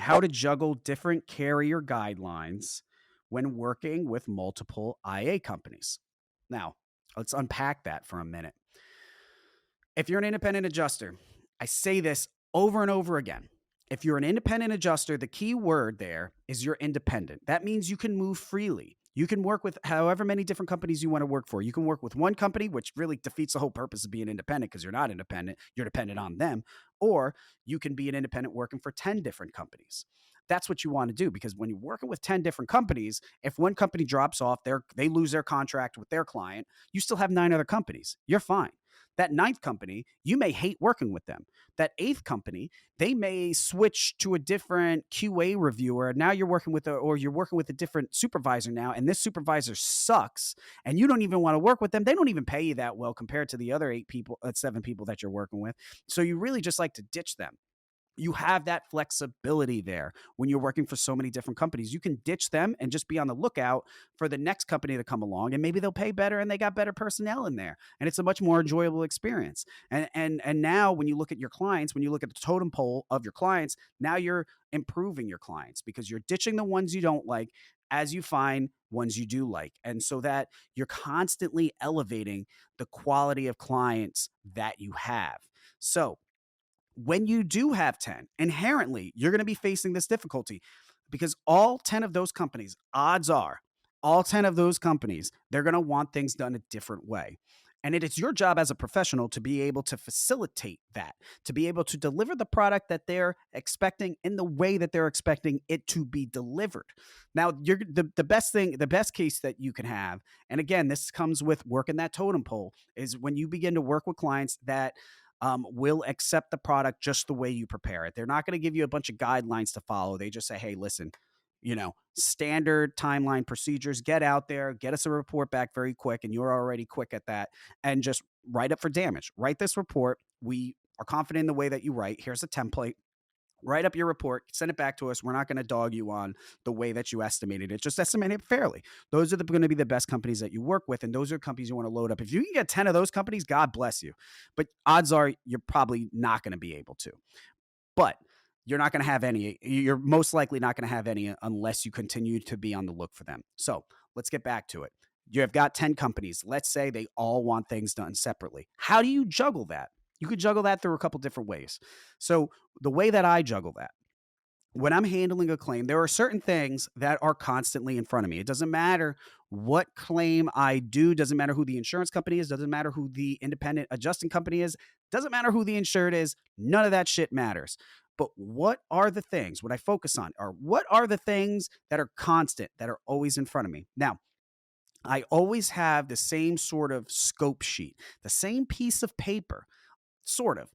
how to juggle different carrier guidelines when working with multiple IA companies. Now, let's unpack that for a minute. If you're an independent adjuster, I say this over and over again. If you're an independent adjuster, the key word there is you're independent. That means you can move freely. You can work with however many different companies you want to work for. You can work with one company, which really defeats the whole purpose of being independent because you're not independent. You're dependent on them. Or you can be an independent working for 10 different companies. That's what you want to do because when you're working with 10 different companies, if one company drops off, they lose their contract with their client, you still have 9 other companies. You're fine. That ninth company, you may hate working with them. That eighth company, they may switch to a different QA reviewer. Now you're working with a different supervisor now, and this supervisor sucks, and you don't even want to work with them. They don't even pay you that well compared to the other 7 people that you're working with. So you really just like to ditch them. You have that flexibility there when you're working for so many different companies. You can ditch them and just be on the lookout for the next company to come along, and maybe they'll pay better and they got better personnel in there, and it's a much more enjoyable experience. And now when you look at your clients, when you look at the totem pole of your clients, now you're improving your clients because you're ditching the ones you don't like as you find ones you do like. And so that you're constantly elevating the quality of clients that you have. So when you do have 10, inherently, you're going to be facing this difficulty because all 10 of those companies, odds are, all 10 of those companies, they're going to want things done a different way. And it is your job as a professional to be able to facilitate that, to be able to deliver the product that they're expecting in the way that they're expecting it to be delivered. Now, the best case that you can have, and again, this comes with working that totem pole, is when you begin to work with clients that will accept the product just the way you prepare it. They're not going to give you a bunch of guidelines to follow. They just say, hey, listen, standard timeline procedures, get out there, get us a report back very quick. And you're already quick at that. And just write up for damage. Write this report. We are confident in the way that you write. Here's a template. Write up your report, send it back to us. We're not going to dog you on the way that you estimated it. Just estimate it fairly. Those are going to be the best companies that you work with, and those are companies you want to load up. If you can get 10 of those companies, God bless you. But odds are you're probably not going to be able to. But you're not going to have any. You're most likely not going to have any unless you continue to be on the look for them. So let's get back to it. You have got 10 companies. Let's say they all want things done separately. How do you juggle that? You could juggle that through a couple different ways. So the way that I juggle that, when I'm handling a claim, there are certain things that are constantly in front of me. It doesn't matter what claim I do, doesn't matter who the insurance company is, doesn't matter who the independent adjusting company is, doesn't matter who the insured is, none of that shit matters. But what are the things, what I focus on, or what are the things that are constant, that are always in front of me? Now, I always have the same sort of scope sheet, the same piece of paper, sort of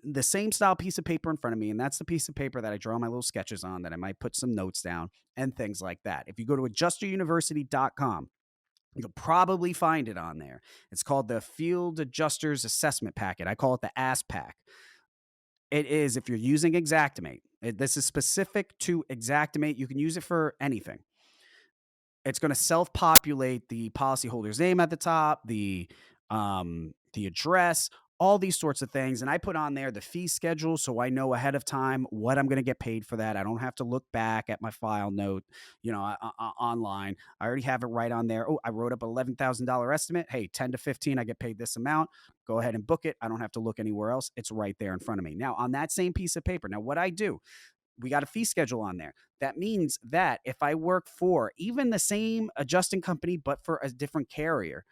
the same style piece of paper in front of me, and that's the piece of paper that I draw my little sketches on, that I might put some notes down and things like that. If you go to adjusteruniversity.com, you'll probably find it on there. It's called the Field Adjusters Assessment Packet. I call it the ASS Pack. It is, if you're using Xactimate, this is specific to Xactimate. You can use it for anything. It's going to self-populate the policyholder's name at the top, the address, all these sorts of things. And I put on there the fee schedule so I know ahead of time what I'm going to get paid for that. I don't have to look back at my file note, online. I already have it right on there. Oh, I wrote up an $11,000 estimate. Hey, 10 to 15, I get paid this amount. Go ahead and book it. I don't have to look anywhere else. It's right there in front of me. Now, on that same piece of paper, now what I do, we got a fee schedule on there. That means that if I work for even the same adjusting company, but for a different carrier,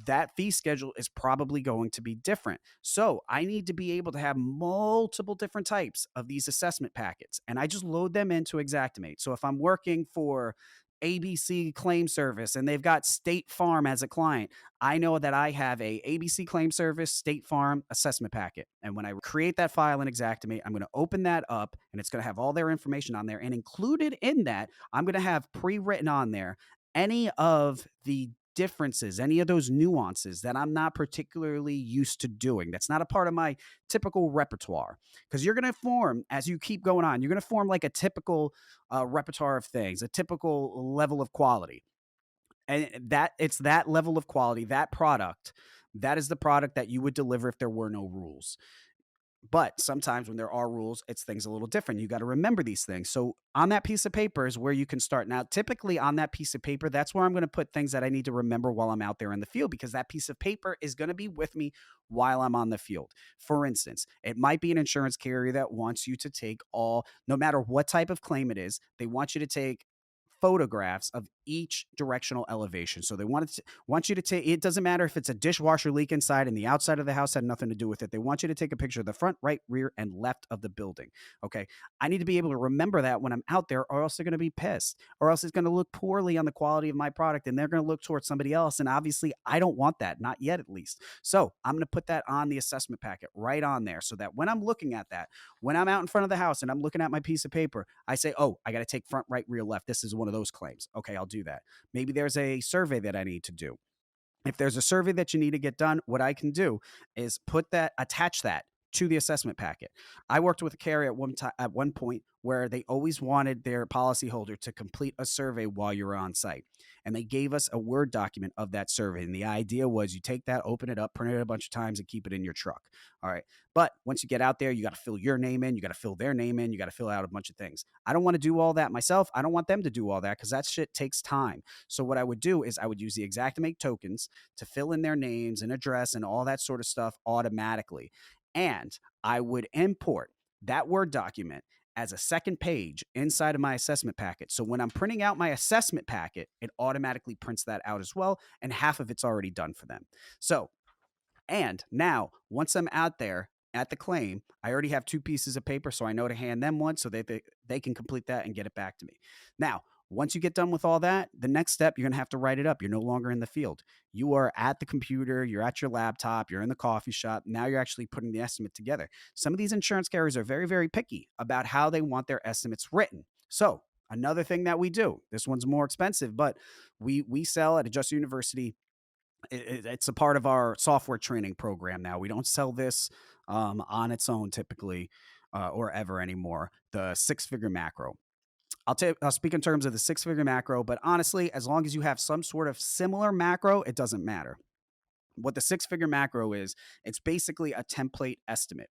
that fee schedule is probably going to be different. So I need to be able to have multiple different types of these assessment packets, and I just load them into Xactimate. So if I'm working for ABC Claim Service and they've got State Farm as a client, I know that I have a ABC Claim Service State Farm assessment packet. And when I create that file in Xactimate, I'm going to open that up, and it's going to have all their information on there. And included in that, I'm going to have pre-written on there any of the differences, any of those nuances that I'm not particularly used to doing. That's not a part of my typical repertoire, because you're going to form, as you keep going on, you're going to form like a typical repertoire of things, a typical level of quality. And that it's that level of quality, that product, that is the product that you would deliver if there were no rules. But sometimes when there are rules, it's things a little different. You got to remember these things. So on that piece of paper is where you can start. Now, typically on that piece of paper, that's where I'm going to put things that I need to remember while I'm out there in the field, because that piece of paper is going to be with me while I'm on the field. For instance, it might be an insurance carrier that wants you to take all, no matter what type of claim it is, they want you to take photographs of each directional elevation. So they want you to take, it doesn't matter if it's a dishwasher leak inside and the outside of the house had nothing to do with it. They want you to take a picture of the front, right, rear, and left of the building. Okay. I need to be able to remember that when I'm out there, or else they're going to be pissed, or else it's going to look poorly on the quality of my product and they're going to look towards somebody else. And obviously, I don't want that, not yet at least. So I'm going to put that on the assessment packet right on there, so that when I'm looking at that, when I'm out in front of the house and I'm looking at my piece of paper, I say, oh, I got to take front, right, rear, left. This is one of those claims. Okay, I'll do that. Maybe there's a survey that I need to do. If there's a survey that you need to get done, what I can do is attach that to the assessment packet. I worked with a carrier at one point where they always wanted their policyholder to complete a survey while you're on site. And they gave us a Word document of that survey. And the idea was you take that, open it up, print it a bunch of times, and keep it in your truck. All right. But once you get out there, you got to fill your name in, you got to fill their name in, you got to fill out a bunch of things. I don't want to do all that myself. I don't want them to do all that because that shit takes time. So what I would do is I would use the Xactimate tokens to fill in their names and address and all that sort of stuff automatically. And I would import that Word document as a second page inside of my assessment packet. So when I'm printing out my assessment packet, it automatically prints that out as well. And half of it's already done for them. So, and now once I'm out there at the claim, I already have two pieces of paper. So I know to hand them one so they can complete that and get it back to me. Now, once you get done with all that, the next step, you're going to have to write it up. You're no longer in the field. You are at the computer, you're at your laptop, you're in the coffee shop. Now you're actually putting the estimate together. Some of these insurance carriers are very, very picky about how they want their estimates written. So another thing that we do, this one's more expensive, but we sell at Adjuster University. It's a part of our software training program now. We don't sell this on its own typically or ever anymore. The six-figure macro. I'll speak in terms of the six-figure macro, but honestly, as long as you have some sort of similar macro, it doesn't matter. What the six-figure macro is, it's basically a template estimate.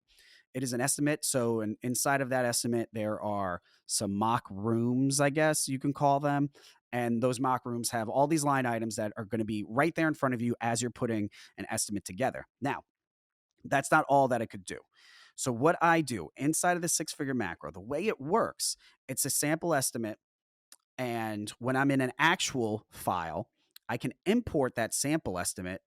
It is an estimate. So inside of that estimate, there are some mock rooms, I guess you can call them. And those mock rooms have all these line items that are going to be right there in front of you as you're putting an estimate together. Now, that's not all that it could do. So what I do inside of the six-figure macro, the way it works, it's a sample estimate. And when I'm in an actual file, I can import that sample estimate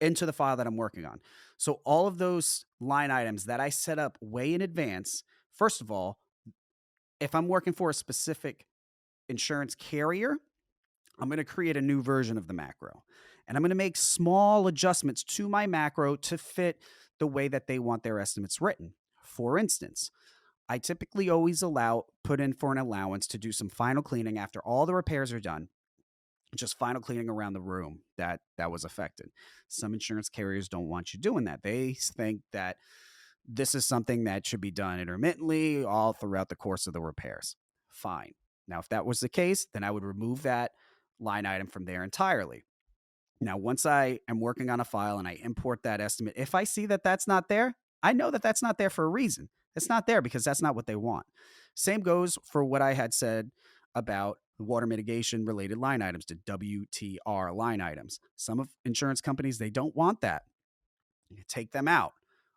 into the file that I'm working on. So all of those line items that I set up way in advance, first of all, if I'm working for a specific insurance carrier, I'm going to create a new version of the macro. And I'm going to make small adjustments to my macro to fit the way that they want their estimates written. For instance, I typically always put in for an allowance to do some final cleaning after all the repairs are done, just final cleaning around the room that was affected. Some insurance carriers don't want you doing that. They think that this is something that should be done intermittently all throughout the course of the repairs. Fine. Now, if that was the case, then I would remove that line item from there entirely. Now, once I am working on a file and I import that estimate, if I see that that's not there, I know that that's not there for a reason. It's not there because that's not what they want. Same goes for what I had said about water mitigation related line items, to WTR line items. Some of insurance companies, they don't want that. You take them out,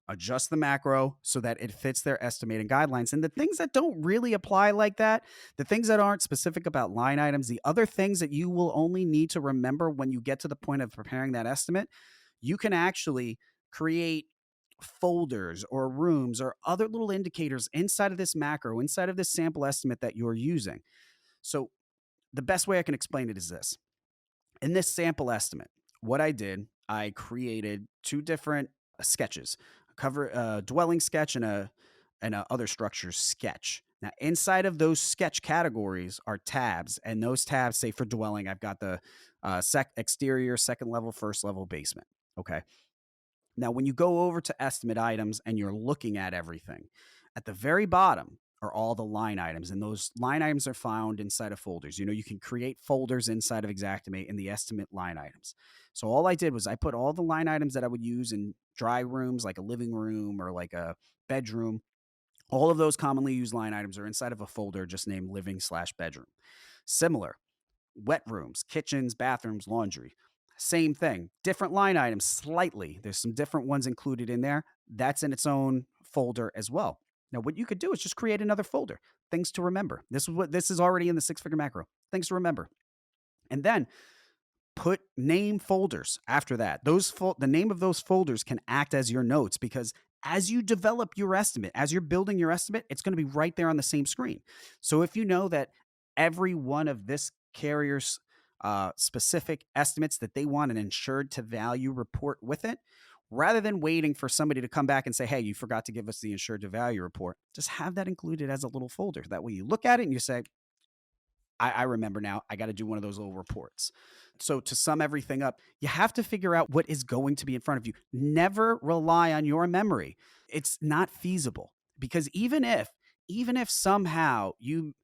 adjust the macro so that it fits their estimating guidelines. And the things that don't really apply like that, the things that aren't specific about line items, the other things that you will only need to remember when you get to the point of preparing that estimate, you can actually create folders or rooms or other little indicators inside of this macro, inside of this sample estimate that you're using. So the best way I can explain it is this. In this sample estimate, what I did, I created two different sketches, a dwelling sketch and a other structures sketch. Now, inside of those sketch categories are tabs, and those tabs say for dwelling, I've got the exterior, second level, first level, basement. Okay. Now, when you go over to estimate items and you're looking at everything, at the very bottom, are all the line items, and those line items are found inside of folders. You can create folders inside of Xactimate in the estimate line items. So all I did was I put all the line items that I would use in dry rooms, like a living room or like a bedroom. All of those commonly used line items are inside of a folder just named living/bedroom. Similar, wet rooms, kitchens, bathrooms, laundry. Same thing, different line items slightly. There's some different ones included in there. That's in its own folder as well. Now, what you could do is just create another folder, things to remember. This is already in the six figure macro, things to remember. And then put name folders after that. The name of those folders can act as your notes, because as you develop your estimate, as you're building your estimate, it's going to be right there on the same screen. So if you know that every one of this carrier's specific estimates that they want an insured to value report with it, rather than waiting for somebody to come back and say, hey, you forgot to give us the insured to value report, just have that included as a little folder. That way you look at it and you say, I remember now, I got to do one of those little reports. So to sum everything up, you have to figure out what is going to be in front of you. Never rely on your memory. It's not feasible, because even if somehow you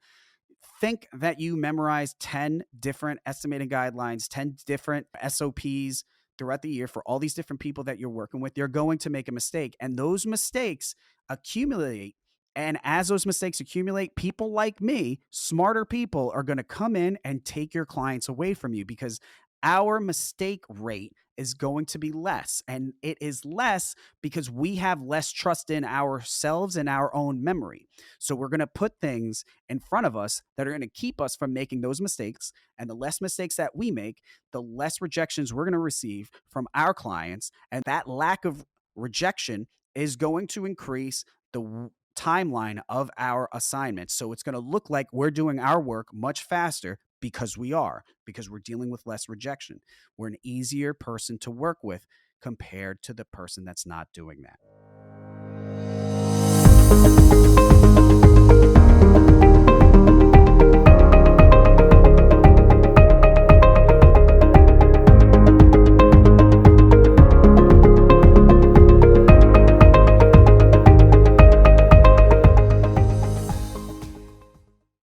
think that you memorized 10 different estimating guidelines, 10 different SOPs throughout the year for all these different people that you're working with, you're going to make a mistake. And those mistakes accumulate. And as those mistakes accumulate, people like me, smarter people, are going to come in and take your clients away from you, because our mistake rate is going to be less. And it is less because we have less trust in ourselves and our own memory. So we're going to put things in front of us that are going to keep us from making those mistakes. And the less mistakes that we make, the less rejections we're going to receive from our clients. And that lack of rejection is going to increase the timeline of our assignments. So it's going to look like we're doing our work much faster, because we're dealing with less rejection. We're an easier person to work with compared to the person that's not doing that.